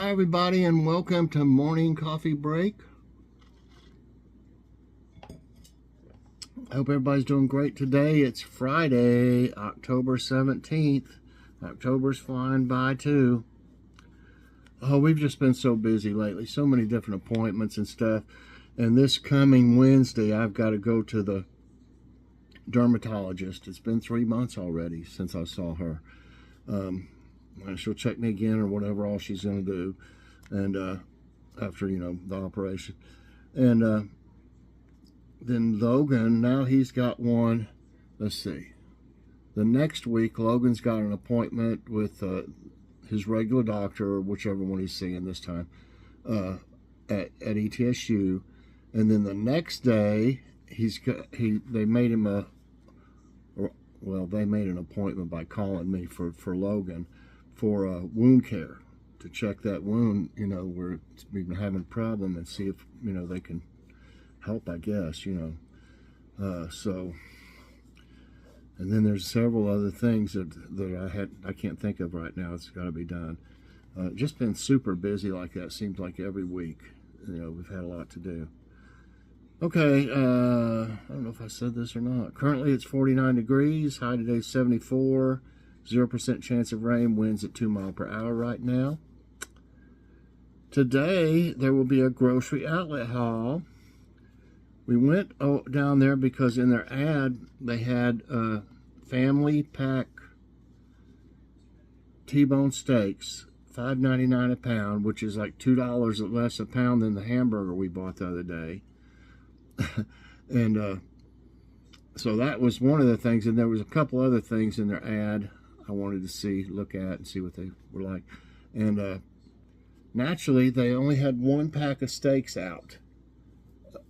Hi everybody, and welcome to Morning Coffee Break. I hope everybody's doing great today. It's Friday, October 17th. October's flying by too. Oh, we've just been so busy lately. So many different appointments and stuff. And this coming Wednesday, I've got to go to the dermatologist. It's been 3 months already since I saw her. She'll check me again or whatever all she's going to do. And after, the operation. And then Logan, now he's got one. Let's see. The next week, Logan's got an appointment with his regular doctor, or whichever one he's seeing this time, at ETSU. And then the next day, they made him they made an appointment by calling me for Logan for wound care, to check that wound, where it's been having a problem, and see if, they can help, I guess, so. And then there's several other things that I can't think of right now. It's got to be done. Just been super busy like that. Seems like every week, we've had a lot to do. Okay, I don't know if I said this or not. Currently it's 49 degrees. High today is 74. 0% chance of rain. Winds at 2 miles per hour right now. Today there will be a grocery outlet haul. We went down there because in their ad they had family pack T-bone steaks, $5.99 a pound, which is like $2 less a pound than the hamburger we bought the other day. And so that was one of the things, and there was a couple other things in their ad I wanted to look at and see what they were like. And naturally, they only had 1 pack of steaks out.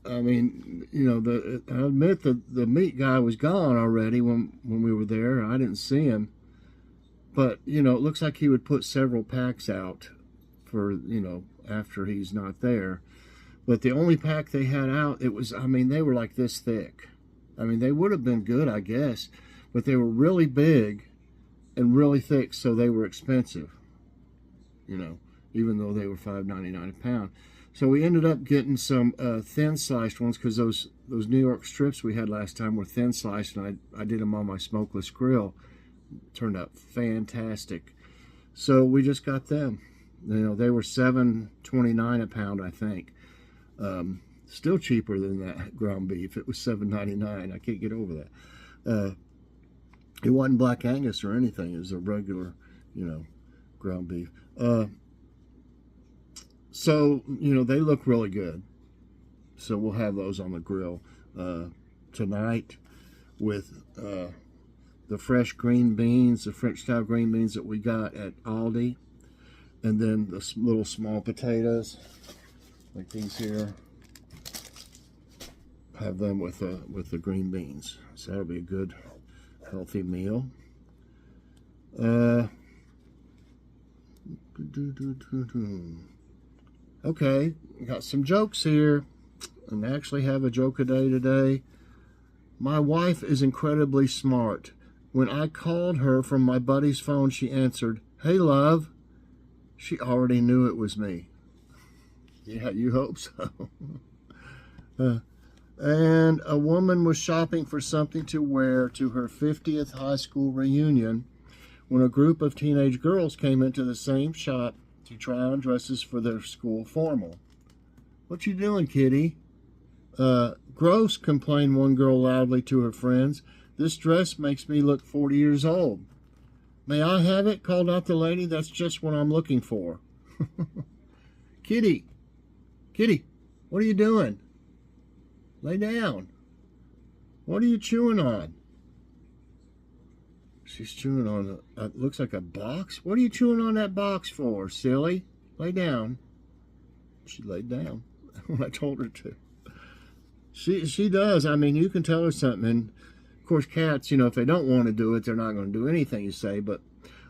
I mean, I admit the meat guy was gone already when we were there. I didn't see him. But, it looks like he would put several packs out for, after he's not there. But the only pack they had out, they were like this thick. They would have been good, I guess. But they were really big and really thick, so they were expensive. Even though they were $5.99 a pound. So we ended up getting some thin sliced ones, because those New York strips we had last time were thin sliced, and I did them on my smokeless grill. Turned out fantastic. So we just got them. They were $7.29 a pound, I think. Still cheaper than that ground beef. It was $7.99. I can't get over that. It wasn't Black Angus or anything. It was a regular, ground beef. So, they look really good. So we'll have those on the grill tonight with the fresh green beans, the French style green beans that we got at Aldi. And then the little small potatoes, like these here. Have them with the green beans. So that'll be a good, healthy meal. Okay, got some jokes here, and I actually have a joke a day today. My wife is incredibly smart. When I called her from my buddy's phone, she answered, "Hey, love." She already knew it was me. Yeah, you hope so. And a woman was shopping for something to wear to her 50th high school reunion when a group of teenage girls came into the same shop to try on dresses for their school formal. "What you doing, kitty?" "Gross," complained one girl loudly to her friends. "This dress makes me look 40 years old." "May I have it?" called out the lady. "That's just what I'm looking for." Kitty, what are you doing? Lay down. What are you chewing on? She's chewing on it looks like a box. "What are you chewing on that box for, silly? Lay down." She laid down when I told her to. She does. You can tell her something. And of course, cats, if they don't want to do it, they're not going to do anything you say. But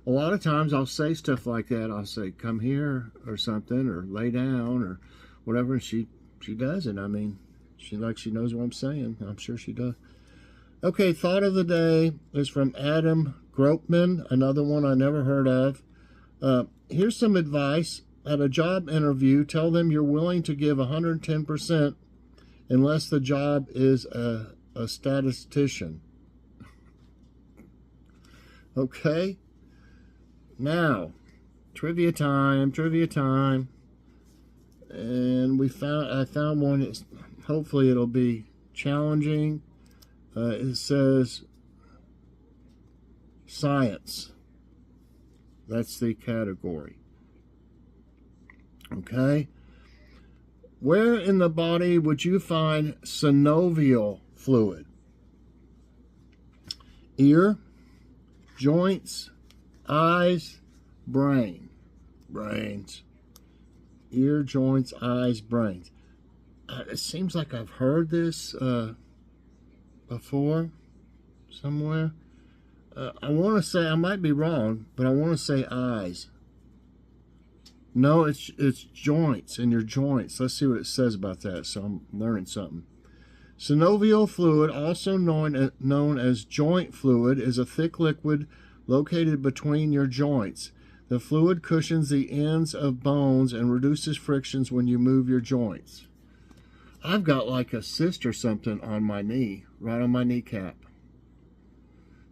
a lot of times I'll say stuff like that. I'll say, "Come here," or something, or "Lay down," or whatever. And she does it. She knows what I'm saying. I'm sure she does. Okay, thought of the day is from Adam Gropman, another one I never heard of. Here's some advice at a job interview, tell them you're willing to give 110% unless the job is a statistician. Okay? Now, trivia time. And I found one. Hopefully it'll be challenging. It says science. That's the category. Okay? Where in the body would you find synovial fluid? Ear, joints, eyes, brains. Ear, joints, eyes, brains. It seems like I've heard this before somewhere. I want to say, I might be wrong, but I want to say eyes. No, it's joints, in your joints. Let's see what it says about that. So I'm learning something. Synovial fluid, also known as joint fluid, is a thick liquid located between your joints. The fluid cushions the ends of bones and reduces frictions when you move your joints. I've got like a cyst or something on my knee, right on my kneecap.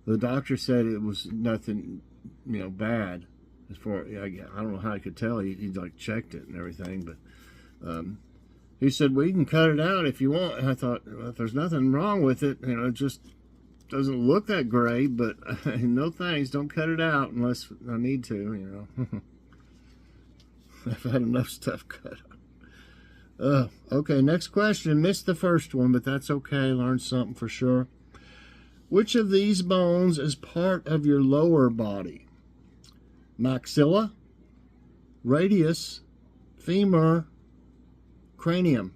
The doctor said it was nothing, bad. As far, I don't know how I could tell. He like checked it and everything, but he said, well, you can cut it out if you want. And I thought, well, if there's nothing wrong with it, it just doesn't look that great, but no thanks, don't cut it out unless I need to, I've had enough stuff cut out. Okay, next question. Missed the first one, but that's okay. Learned something for sure. Which of these bones is part of your lower body? Maxilla, radius, femur, cranium.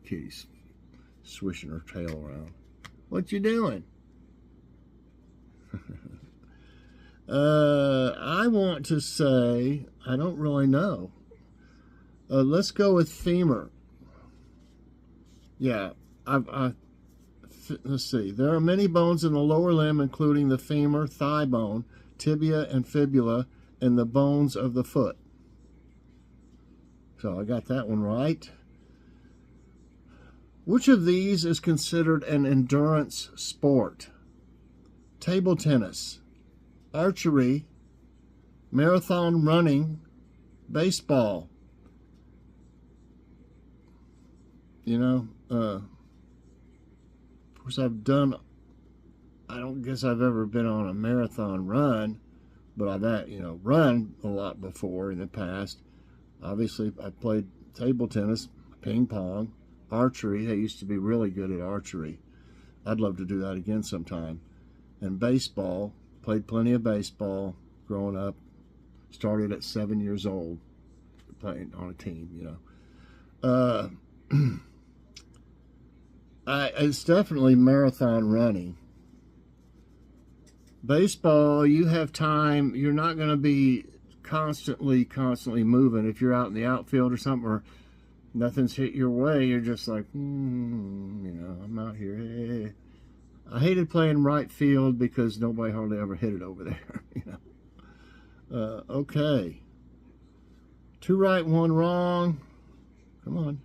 Kitty's swishing her tail around. What you doing? I want to say, I don't really know. Let's go with femur. Yeah, let's see. There are many bones in the lower limb, including the femur, thigh bone, tibia, and fibula, and the bones of the foot. So I got that one right. Which of these is considered an endurance sport? Table tennis, archery, marathon running, baseball. Of course I don't guess I've ever been on a marathon run, but I've run a lot before in the past. Obviously, I played table tennis, ping pong, archery. I used to be really good at archery. I'd love to do that again sometime. And baseball, played plenty of baseball growing up. Started at 7 years old, playing on a team, It's definitely marathon running. Baseball, you have time. You're not going to be constantly moving. If you're out in the outfield or something, or nothing's hit your way, you're just like, I'm out here. Hey. I hated playing right field because nobody hardly ever hit it over there. Okay. 2 right, 1 wrong. Come on.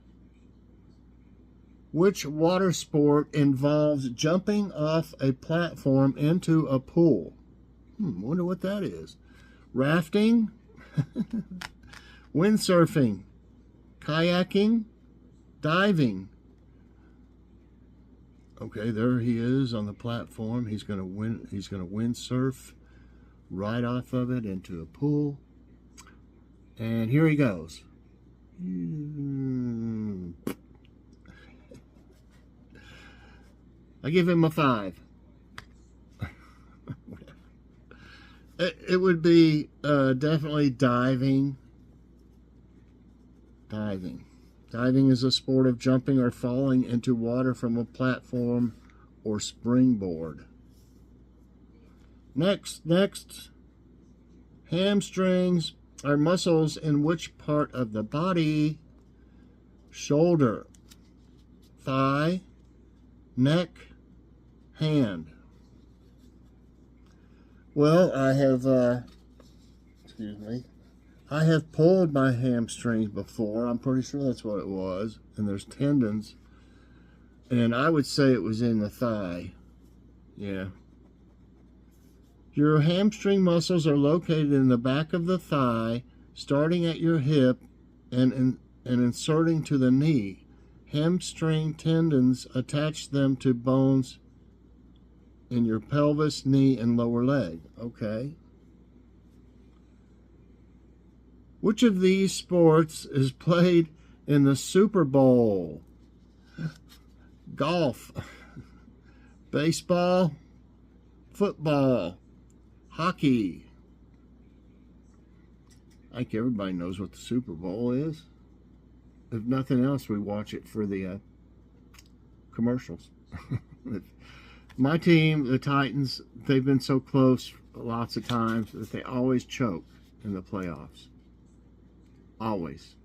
Which water sport involves jumping off a platform into a pool? Wonder what that is. Rafting, windsurfing, kayaking, diving. Okay, there he is on the platform. He's gonna windsurf right off of it into a pool. And here he goes. I give him a 5. It would be definitely diving. Diving is a sport of jumping or falling into water from a platform or springboard. Next. Hamstrings are muscles in which part of the body? Shoulder, thigh, neck, hand. Well, I have excuse me. I have pulled my hamstrings before. I'm pretty sure that's what it was. And there's tendons. And I would say it was in the thigh. Yeah. Your hamstring muscles are located in the back of the thigh, starting at your hip and inserting to the knee. Hamstring tendons attach them to bones in your pelvis, knee, and lower leg. Okay. Which of these sports is played in the Super Bowl? Golf, baseball, football, hockey. I think everybody knows what the Super Bowl is. If nothing else, we watch it for the commercials. My team, the Titans, they've been so close lots of times that they always choke in the playoffs. Always.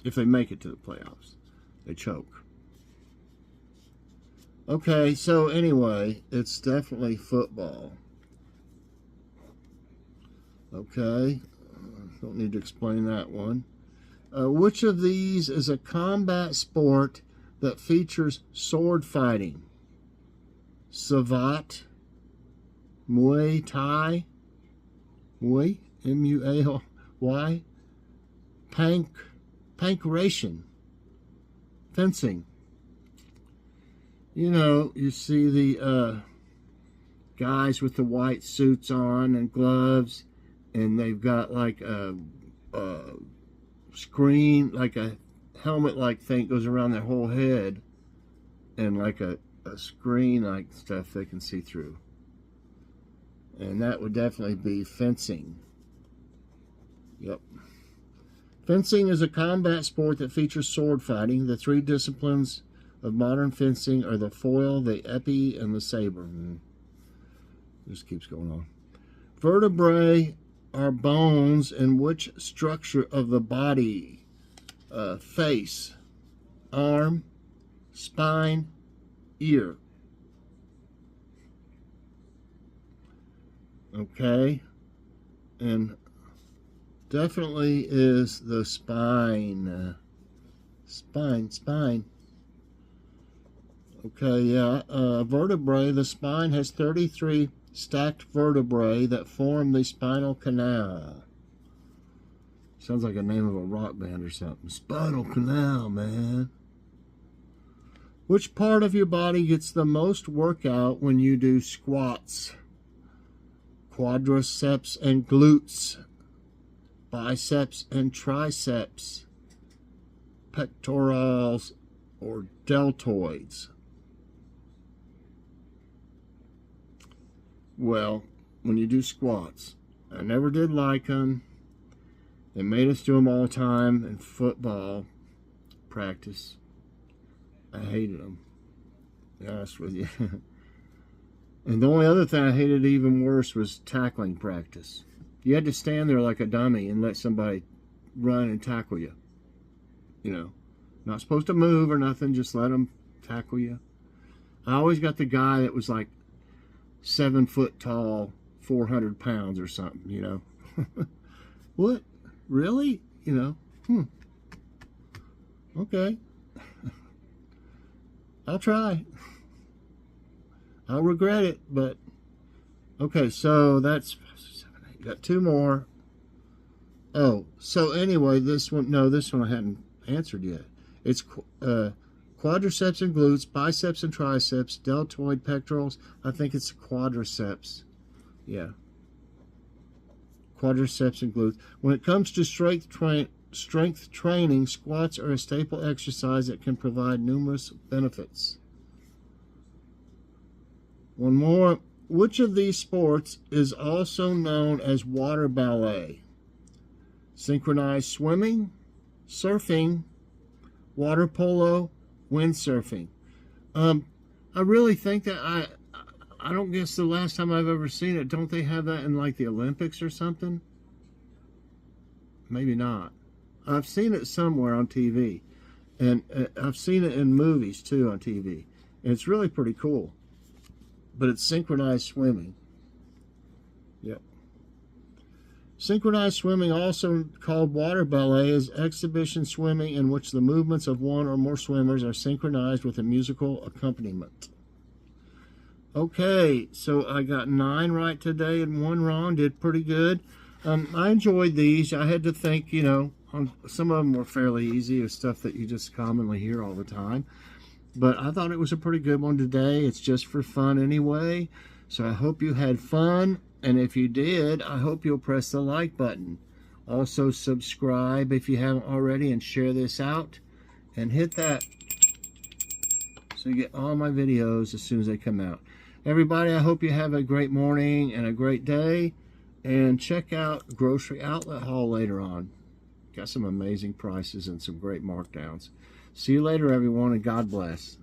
If they make it to the playoffs, they choke. Okay, so anyway, it's definitely football. Okay, don't need to explain that one. Which of these is a combat sport that features sword fighting? Savate, Muay Thai, Muay, M-U-A-Y, Pankration, fencing. You know, you see the guys with the white suits on and gloves, and they've got like a screen, like a helmet-like thing goes around their whole head, and like a screen-like stuff they can see through. And that would definitely be fencing. Yep. Fencing is a combat sport that features sword fighting. The three disciplines of modern fencing are the foil, the épée, and the saber. This keeps going on. Vertebrae are bones in which structure of the body? Face, arm, spine, ear. Okay. And definitely is the spine. Spine. Okay, yeah. Vertebrae, the spine has 33 stacked vertebrae that form the spinal canal. Sounds like a name of a rock band or something. Spinal canal, man. Which part of your body gets the most workout when you do squats? Quadriceps and glutes. Biceps and triceps. Pectorals or deltoids. Well, when you do squats, I never did like them. They made us do them all the time in football practice. I hated them, to be honest with you. And the only other thing I hated even worse was tackling practice. You had to stand there like a dummy and let somebody run and tackle you. You know, not supposed to move or nothing, just let them tackle you. I always got the guy that was like 7 foot tall, 400 pounds or something, you know. What? Really? You know, Okay. I'll try. I'll regret it, but okay, so that's 5, 6, 7, 8. Got 2 more. Oh, so anyway, this one I hadn't answered yet. It's quadriceps and glutes, biceps and triceps, deltoid pectorals. I think it's quadriceps. Yeah. Quadriceps and glutes. When it comes to strength training, squats are a staple exercise that can provide numerous benefits. One more. Which of these sports is also known as water ballet? Synchronized swimming, surfing, water polo, windsurfing. I really think that I don't guess the last time I've ever seen it. Don't they have that in like the Olympics or something? Maybe not. I've seen it somewhere on TV. And I've seen it in movies too on TV. And it's really pretty cool. But it's synchronized swimming. Yep. Synchronized swimming, also called water ballet, is exhibition swimming in which the movements of one or more swimmers are synchronized with a musical accompaniment. Okay, so I got 9 right today and 1 wrong. Did pretty good. I enjoyed these. I had to think, you know, some of them were fairly easy. It was stuff that you just commonly hear all the time. But I thought it was a pretty good one today. It's just for fun anyway. So I hope you had fun. And if you did, I hope you'll press the like button. Also subscribe if you haven't already, and share this out. And hit that so you get all my videos as soon as they come out. Everybody, I hope you have a great morning and a great day. And check out Grocery Outlet Haul later on. Got some amazing prices and some great markdowns. See you later, everyone, and God bless.